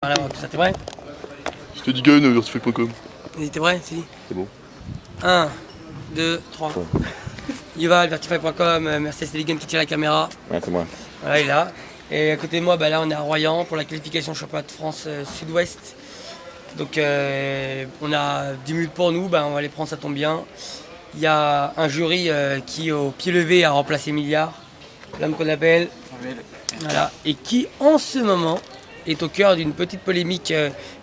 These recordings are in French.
Voilà, ça t'es prêt? C'était du gun, vertify.com. T'es prêt? Si. C'est bon. 1, 2, 3. Yuval, vertify.com, Mercedes Deligan qui tire la caméra. Ouais, c'est moi. Voilà, il est là. Et à côté de moi, là on est à Royan pour la qualification championnat de France Sud-Ouest. Donc on a 10 minutes pour nous, on va les prendre, ça tombe bien. Il y a un jury qui au pied levé a remplacé Milliard, l'homme qu'on appelle. Voilà. Et qui en ce moment est au cœur d'une petite polémique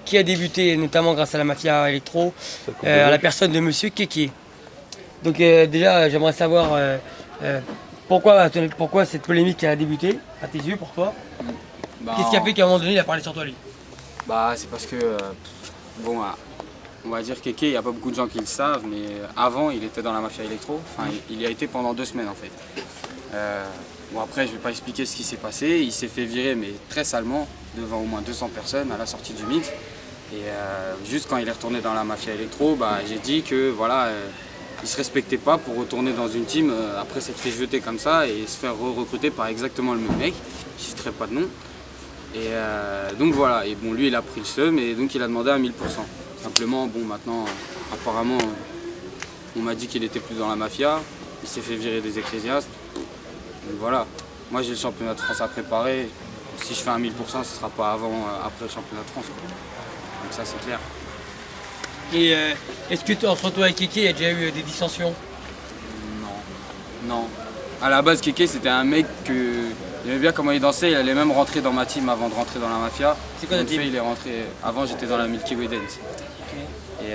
qui a débuté notamment grâce à la mafia électro, à la personne de Monsieur Kéké. Donc déjà j'aimerais savoir pourquoi cette polémique a débuté, à tes yeux, pour toi. Qu'est-ce qui a fait qu'à un moment donné il a parlé sur toi lui? C'est parce que, on va dire Kéké, il n'y a pas beaucoup de gens qui le savent, mais avant il était dans la mafia électro, il y a été pendant 2 semaines en fait. Après je ne vais pas expliquer ce qui s'est passé, il s'est fait virer mais très salement devant au moins 200 personnes à la sortie du mix. Et juste quand il est retourné dans la mafia électro, j'ai dit que il se respectait pas pour retourner dans une team après s'être fait jeter comme ça et se faire recruter par exactement le même mec, je ne citerai pas de nom. Et donc voilà, et bon lui il a pris le seum et donc il a demandé à 1000%. Simplement maintenant apparemment on m'a dit qu'il était plus dans la mafia, il s'est fait virer des ecclésiastes. Donc voilà, moi j'ai le championnat de France à préparer, si je fais un 1000% ce ne sera pas après le championnat de France. Donc ça c'est clair. Et est-ce que entre toi et Kéké il y a déjà eu des dissensions? Non. À la base Kéké c'était un mec que j'aimais bien comment il dansait, il allait même rentrer dans ma team avant de rentrer dans la mafia. C'est quoi ta team? Il est rentré. Avant j'étais dans la Milky Way Dance. Okay. Et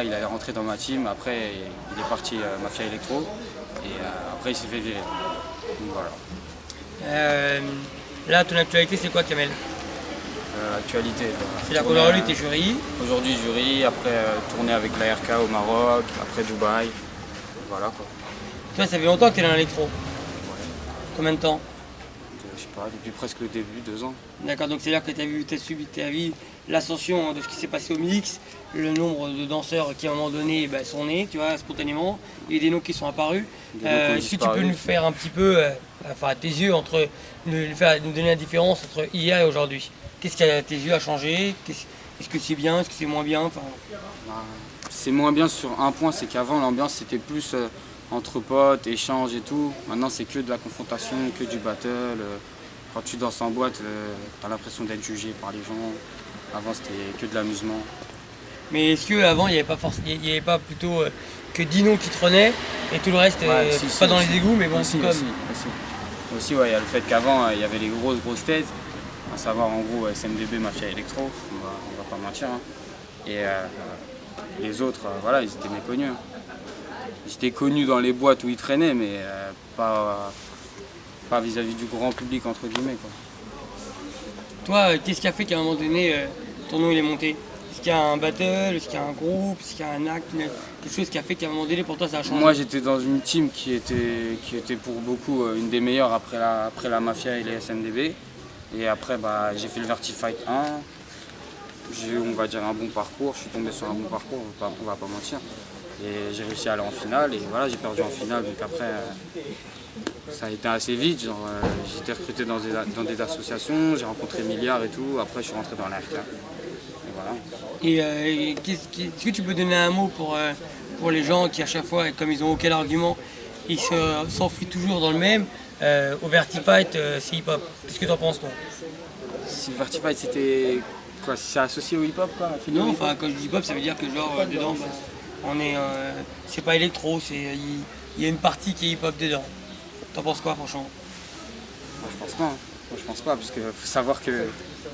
il allait rentrer dans ma team, après il est parti mafia électro et après il s'est fait virer. Donc voilà. Là ton actualité c'est quoi Kamel? Actualité. C'est-à-dire qu'aujourd'hui t'es jury. Aujourd'hui jury, après tourner avec l'ARK au Maroc, après Dubaï. Voilà quoi. Toi ça fait longtemps que t'es dans l'électro? Ouais. Combien de temps? Je sais pas, depuis presque le début, 2 ans. D'accord, donc c'est-à-dire que t'as subi l'ascension de ce qui s'est passé au mix, le nombre de danseurs qui à un moment donné sont nés, tu vois, spontanément, il y a des noms qui sont apparus. Est-ce que tu peux nous faire un petit peu, à tes yeux, nous donner la différence entre hier et aujourd'hui? Qu'est-ce qui à tes yeux a changé? Est-ce que c'est bien? Est-ce que c'est moins bien? C'est moins bien sur un point, c'est qu'avant l'ambiance c'était plus entre potes, échanges et tout. Maintenant c'est que de la confrontation, que du battle. Quand tu danses en boîte, t'as l'impression d'être jugé par les gens. Avant c'était que de l'amusement. Mais est-ce qu'avant il n'y avait pas plutôt que 10 noms qui traînaient et tout le reste pas dans les égouts, mais bon c'est comme... Aussi il y a le fait qu'avant il y avait les grosses têtes, à savoir en gros SMDB, Mafia Electro, on va pas mentir. Et les autres, ils étaient méconnus. Ils étaient connus dans les boîtes où ils traînaient, mais pas vis-à-vis du grand public, entre guillemets. Quoi. Toi, qu'est-ce qui a fait qu'à un moment donné, ton nom il est monté? Est-ce qu'il y a un battle? Est-ce qu'il y a un groupe? Est-ce qu'il y a un acte? Quelque chose qui a fait qu'à un moment donné, pour toi, ça a changé? Moi, j'étais dans une team qui était pour beaucoup une des meilleures après la Mafia et les SMDB. Et après, j'ai fait le Vertify 1. J'ai eu, on va dire, un bon parcours. Je suis tombé sur un bon parcours, on va pas mentir. Et j'ai réussi à aller en finale. Et voilà, j'ai perdu en finale. Donc après, ça a été assez vite. J'ai été recruté dans des associations. J'ai rencontré Milliard et tout. Après, je suis rentré dans l'ARK. Et voilà. Et est-ce que tu peux donner un mot pour les gens qui, à chaque fois, comme ils n'ont aucun argument, ils s'enfuient toujours dans le même? Au Vertifight, c'est hip-hop. Qu'est-ce que tu en penses, toi? Si le Vertifight, c'était quoi? Si c'est associé au hip-hop, quoi? Non, quand je dis hip-hop, ça veut dire que dedans, c'est pas électro, il y a une partie qui est hip-hop dedans. T'en penses quoi, franchement? Je pense pas, parce qu'il faut savoir que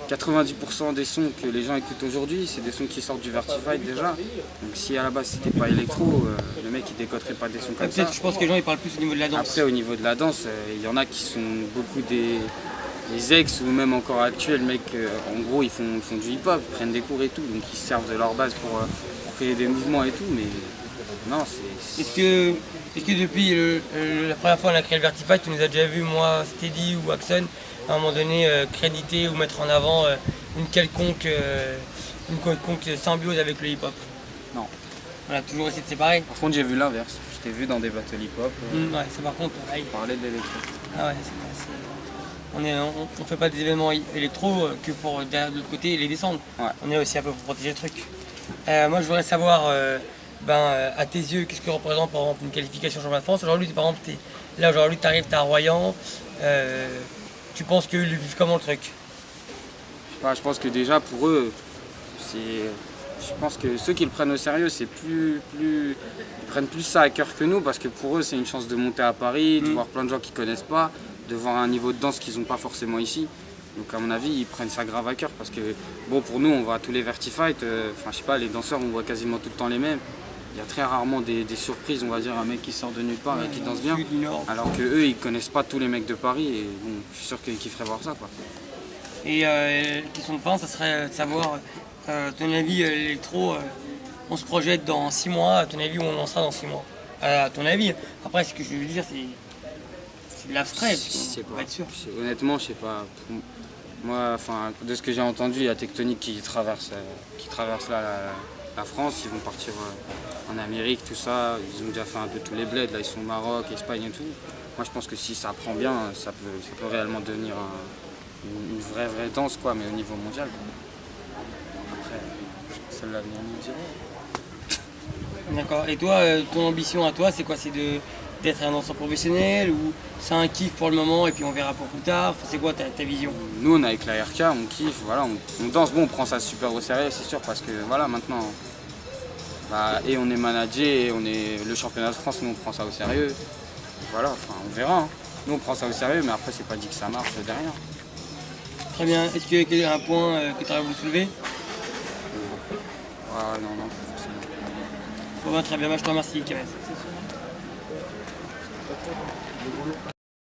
90% des sons que les gens écoutent aujourd'hui, c'est des sons qui sortent du Vertified déjà. Donc si à la base c'était pas électro, le mec il décoterait pas des sons comme ça. Je pense que les gens ils parlent plus au niveau de la danse. Après au niveau de la danse, il y en a qui sont beaucoup des ex ou même encore actuels, mec, en gros ils font du hip-hop, ils prennent des cours et tout, donc ils se servent de leur base pour créer des mouvements et tout, mais non c'est... Est-ce que depuis la première fois on a créé le Vertified, tu nous as déjà vu, moi, Steady ou Axon, à un moment donné créditer ou mettre en avant une quelconque symbiose avec le hip-hop? Non. On a toujours essayé de séparer. Par contre j'ai vu l'inverse, je t'ai vu dans des battles hip-hop. Ouais, ça par contre, parlait de l'électro. Ah ouais, on fait pas des événements électro que pour de l'autre côté les descendre. Ouais. On est aussi un peu pour protéger le truc. Moi je voudrais savoir, à tes yeux, qu'est-ce que représente par exemple une qualification championnat de France. Aujourd'hui, par exemple, là aujourd'hui tu arrives, tu es à Royan. Tu penses qu'ils vivent comment le truc? Je pense que déjà pour eux, je pense que ceux qui le prennent au sérieux, ils prennent plus ça à cœur que nous, parce que pour eux c'est une chance de monter à Paris, de voir plein de gens qu'ils connaissent pas, de voir un niveau de danse qu'ils n'ont pas forcément ici. Donc à mon avis, ils prennent ça grave à cœur, parce que bon, pour nous, on va à tous les Vertifight, je sais pas, les danseurs, on voit quasiment tout le temps les mêmes. Il y a très rarement des surprises, on va dire, un mec qui sort de nulle part et qui danse bien. Alors que eux, ils connaissent pas tous les mecs de Paris, et bon, je suis sûr qu'ils kifferaient voir ça, quoi. Et la question de fin, ça serait de savoir, à ton avis, l'électro, on se projette dans 6 mois, à ton avis, où on en sera dans 6 mois? À ton avis. Après, ce que je veux dire, c'est de l'abstrait, Je sais on pas. va être sûr. Honnêtement, je sais pas. Moi, de ce que j'ai entendu, il y a Tectonic qui traverse là, la France. Ils vont partir en Amérique, tout ça. Ils ont déjà fait un peu tous les bleds. Là, ils sont au Maroc, Espagne et tout. Moi, je pense que si ça prend bien, ça peut réellement devenir une vraie danse, quoi, mais au niveau mondial, quoi. Après, c'est l'avenir nous dira. D'accord. Et toi, ton ambition à toi, c'est quoi? C'est d'être un danseur professionnel, ou c'est un kiff pour le moment et puis on verra pour plus tard? Enfin, c'est quoi ta vision? Nous, on est avec la RK, on kiffe, voilà, on danse. Bon, on prend ça super au sérieux, c'est sûr, parce que voilà, maintenant, et on est managé, et on est le championnat de France, nous on prend ça au sérieux. Voilà, enfin, on verra. Hein. Nous, on prend ça au sérieux, mais après, c'est pas dit que ça marche derrière. Très bien. Est-ce qu'il y a un point que tu aurais voulu soulever? Non, pas forcément. Bon, très bien, moi, je te remercie, Kevin.